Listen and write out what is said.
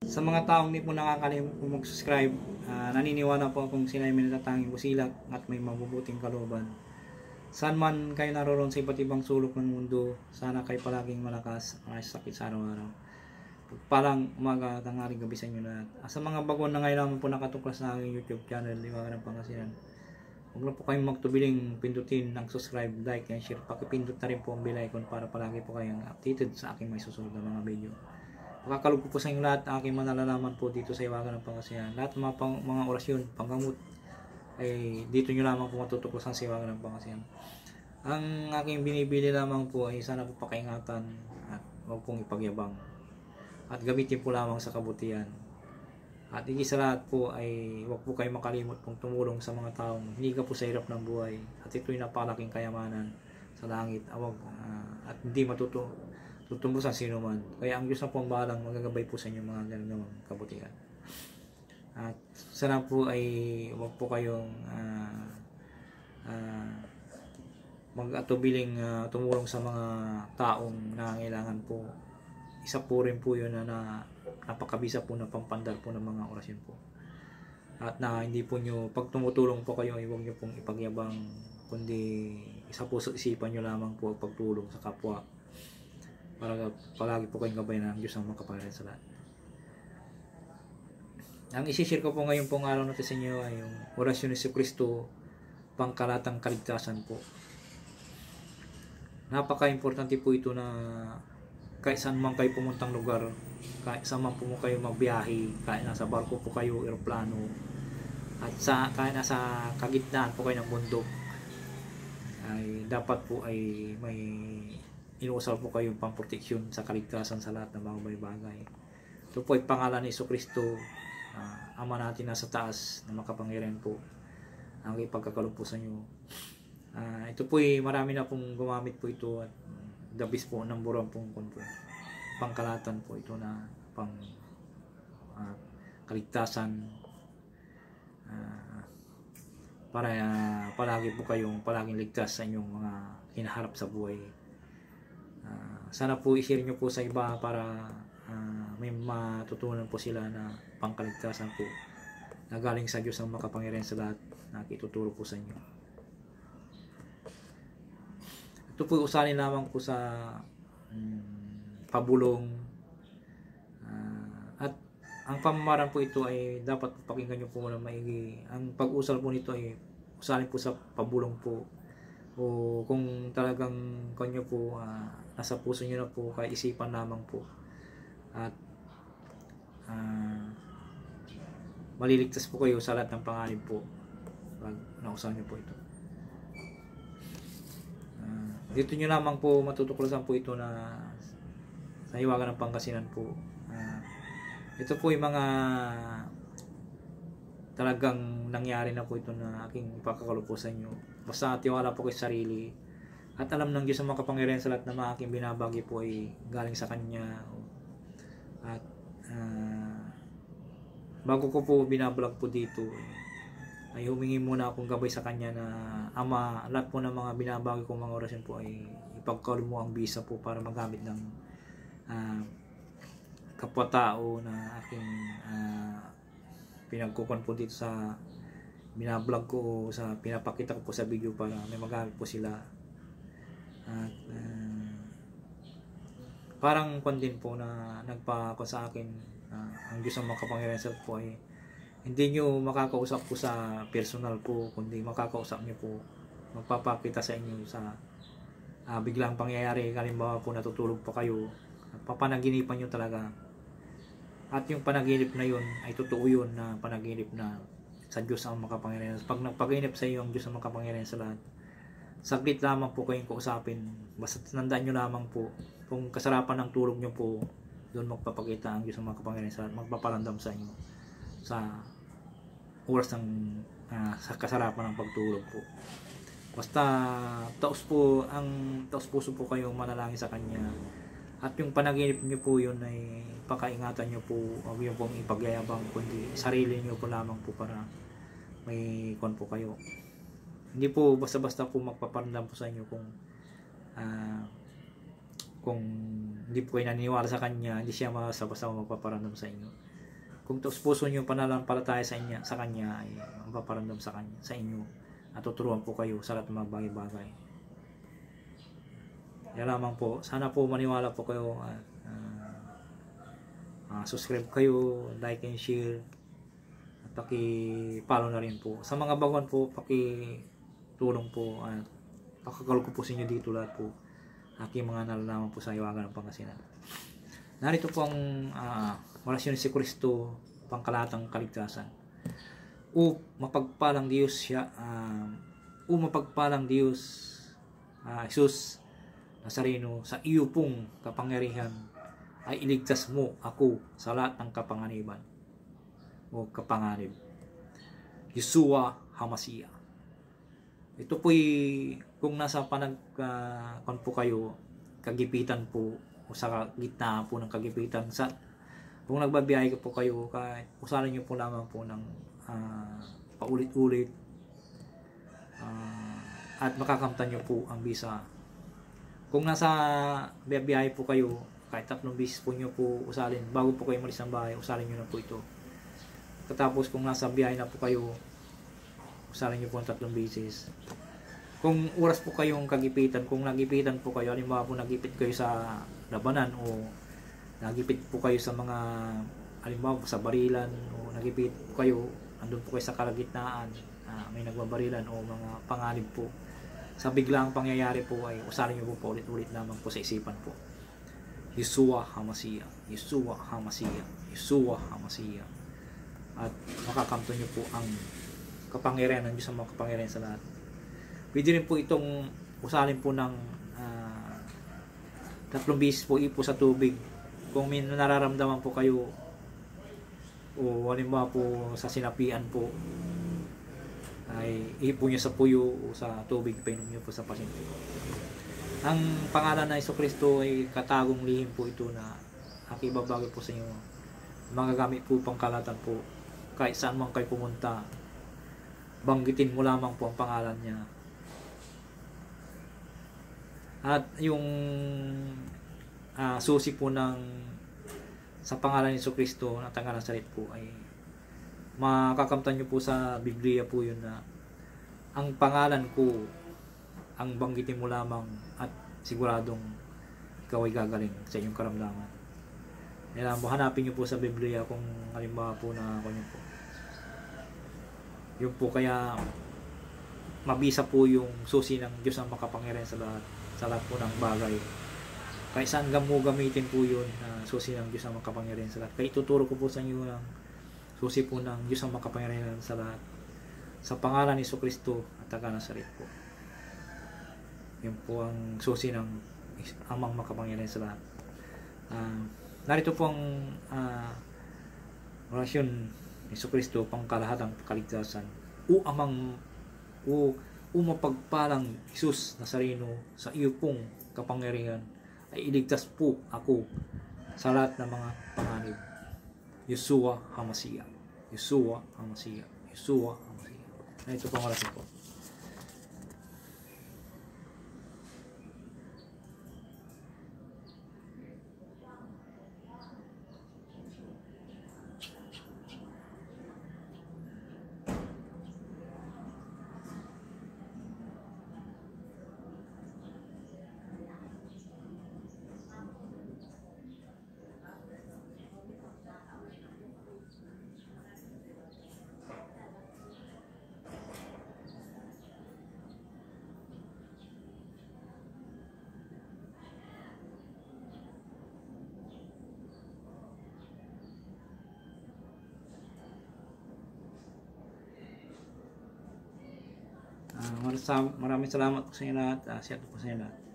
Sa mga taong hindi po nakakalimut po mag-subscribe, naniniwala po akong sila ay may natatanging busilak at may mabubuting kalooban. Saan man kayo naroon sa iba't ibang sulok ng mundo, sana kayo palaging malakas, maayos sakit sa araw-araw. Palang umaga, tanghaling gabi sa inyo lahat. Sa mga baguhan na ngayon naman po nakatuklas sa aking YouTube channel, Liwanag ng Pangasinan, huwag na po kayong magtubiling pindutin ang subscribe, like, and share. Pakipindot na rin po ang bell icon para palagi po kayong updated sa aking may susunod na mga video. Makakalog po sa inyo lahat ang aking manalalaman po dito sa Liwanag ng Pangasinan. Lahat ng mga orasyon, panggamot, ay dito nyo lamang po matutuklasan sa Liwanag ng Pangasinan. Ang aking binibili lamang po ay sana po pakaingatan at huwag pong ipagyabang. At gamitin po lamang sa kabutihan. At higit sa lahat po ay huwag po kayo makalimot pong tumulong sa mga taong hiniga po sa hirap ng buhay. At ito'y napakalaking kayamanan sa langit. At hindi tutumbo sa sino man. Kaya ang Diyos na po ang bahalang magagabay po sa inyo mga ganang kabutihan. At sana po ay huwag po kayong mag-atubiling tumulong sa mga taong nangangailangan po. Isa po rin po yun na napakabisa po na pampandar po ng mga orasyon po. At na hindi po nyo, pag tumutulong po kayo, ay huwag nyo pong ipagyabang, kundi isa po sa isipan nyo lamang po ang pagtulong sa kapwa. Para palagi po kayong gabay ng Diyos ang makapangyarihan sa lahat. Ang isishare ko po ngayon pong araw natin sa inyo ay yung orasyon ni Kristo, pangkalatang kaligtasan po. Napaka-importante po ito na kahit saan man kayo pumuntang lugar, kahit saan man po kayo magbiyahe, kahit nasa barko po kayo, eroplano, at kahit nasa kagitnaan po kayo ng bundok, ay dapat po ay may inuusal po kayo pang-proteksyon sa kaligtasan sa lahat ng mga bagay. Ito po ay pangalan ni Kristo, Ama natin nasa taas na makapangyarihan po ang ipagkakaloob po sa inyo. Ito po ay marami na pong gumamit po ito at dabis po ng burang pong pangkalatan po ito na pang kaligtasan, para palagi po kayong palaging ligtas sa inyong mga hinaharap sa buhay. Sana po i-share nyo po sa iba para may matutunan po sila na pangkaligtasan po na galing sa Diyos ang makapangyarihan sa lahat na ituturo po sa inyo. Ito po usalin lamang po sa pabulong, at ang pamamaraan po ito ay dapat pakinggan nyo po muna maigi. Ang pag-usal po nito ay usalin po sa pabulong po, o kung talagang kanyo po nasa puso nyo na po, kaya isipan lamang po at maliligtas po kayo sa lahat ng panganib po pag nausahan nyo po ito. Dito nyo lamang po matutuklasan po ito na sa Liwanag ng Pangasinan po. Ito po yung mga talagang nangyari na po ito na aking ipakakalo po sa inyo. Basta tiwala po kayo sa sarili at alam ng Diyos ang makapangyarihan sa lahat na mga aking binabagi po ay galing sa Kanya. At bago ko po binablog po dito ay humingi muna akong gabay sa Kanya na Ama, lahat po ng mga binabagi kong mga orasyon po ay ipagkaloob mo ang bisa po para magamit ng kapwa-tao na aking pinagkukuhan po dito sa binablog ko o sa pinapakita ko po sa video para may magamit po sila. At parang kwan din po na nagpako sa akin, ang Diyos ang makapangyarihan sa po ay hindi nyo makakausap po sa personal po, kundi makakausap nyo po, magpapakita sa inyo sa biglang pangyayari. Halimbawa po natutulog pa kayo at papanaginipan nyo talaga, at yung panaginip na yun ay totoo yun na panaginip na sa Diyos ang makapangyarihan. Pag nagpaginip sa iyo ang Diyos ang makapangyarihan sa lahat, saglit lamang po kayong kausapin. Basta tandaan nyo lamang po, kung kasarapan ng tulog nyo po, doon magpapakita ang Diyos ang makapangyarihan sa lahat, magpapalandam sa inyo sa oras ng sa kasarapan ng pagtulog po. Basta taos puso po kayong manalangin sa Kanya, at yung panaginip nyo po yun ay pakaingatan nyo po, huwag yung pong ipagyayabang, kundi sarili nyo po lamang po para may kon po kayo. Hindi po basta-basta po magpaparamdam po sa inyo kung hindi po kayo naniniwala sa Kanya, hindi siya basta-basta magpaparamdam sa inyo. Kung puso nyo pananampalataya sa Kanya, ay mapaparamdam sa Kanya, sa inyo, at tuturuan po kayo sa lahat ng mga bagay-bagay. Yan lamang po. Sana po maniwala po kayo at subscribe kayo, like and share, at paki-follow na rin po. Sa mga baguhan po, paki-tulong po at pakakalo ko po sa inyo dito lahat po aking mga nalalaman po sa Hiwaga ng Pangasinan. Narito po ang orasyon ni si Kristo, pangkalahatang kaligtasan. O mapagpalang Diyos siya, mapagpalang Diyos, Jesus Nazareno, sa iyo pong kapangyarihan ay iligtas mo ako sa lahat ng kapanganiban o kapanganib. Yeshua HaMashiach. Ito po'y kung nasa pan po kayo, kagipitan po, o sa gitna po ng kagipitan, kung nagbabiyahe po kayo, kahit usalan nyo po lamang po ng paulit-ulit, at makakamtan nyo po ang bisa. Kung nasa biyahe po kayo, kahit 3 beses po nyo po usalin, bago po kayo malis ng bahay, usalin nyo na po ito. Katapos kung nasa biyahe na po kayo, usalin nyo po ang 3 beses. Kung oras po kayong kagipitan, kung nagipitan po kayo, halimbawa po nagipit kayo sa labanan o nagipit po kayo sa mga, halimbawa po sa barilan, o nagipit po kayo, andun po kayo sa kalagitnaan, may nagbabarilan o mga panganib po, sa biglang pangyayari po ay usalin nyo po ulit-ulit lamang po sa isipan po. Yeshua HaMashiach, Yeshua HaMashiach, Yeshua HaMashiach. At makakamto nyo po ang kapangyarihan ng Diyos, ang mga kapangyarihan sa lahat. Pwede rin po itong usalin po ng 3 beses po ipo sa tubig. Kung may nararamdaman po kayo, o halimbawa po sa sinapian po, ay ipo nyo sa puyo o sa tubig, painom nyo po sa pasyente. Ang pangalan na Jesucristo ay katagong lihim po ito na akibabagay po sa inyo. Magagamit po pangkalatan po. Kahit saan man kayo pumunta, banggitin mo lamang po ang pangalan niya. At yung susi po sa pangalan ni Jesucristo na taga Nazaret po ay makakamtan nyo po sa Biblia po yun na ang pangalan ko ang banggitin mo lamang at siguradong ikaw ay gagaling sa inyong karamdaman. Kaya hanapin nyo po sa Biblia kung halimbawa po na kanya po. Yun po, kaya mabisa po yung susi ng Diyos ang makapangyarihan sa lahat po ng bagay. Kahit saan mo gamitin po yun, susi ng Diyos ang makapangyarihan sa lahat. Kaya ituturo ko po sa inyo ng susi po ng Diyos ang makapangyarihan sa lahat. Sa pangalan ni Jesucristo at taga Nazaret po. Yun po ang susi ng amang makapangyarihan sa lahat. Narito po ang orasyon ni Jesucristo, pangkalahatang kaligtasan. Mapagpalang Jesus Nazareno, sa iyo pong kapangyarihan ay iligtas po ako sa lahat ng mga panganib. Yeshua HaMashiach, Yeshua HaMashiach, Yeshua HaMashiach. Narito po ang orasyon po. Maraming salamat po sa inyo lahat. Siya po sa inyo lahat.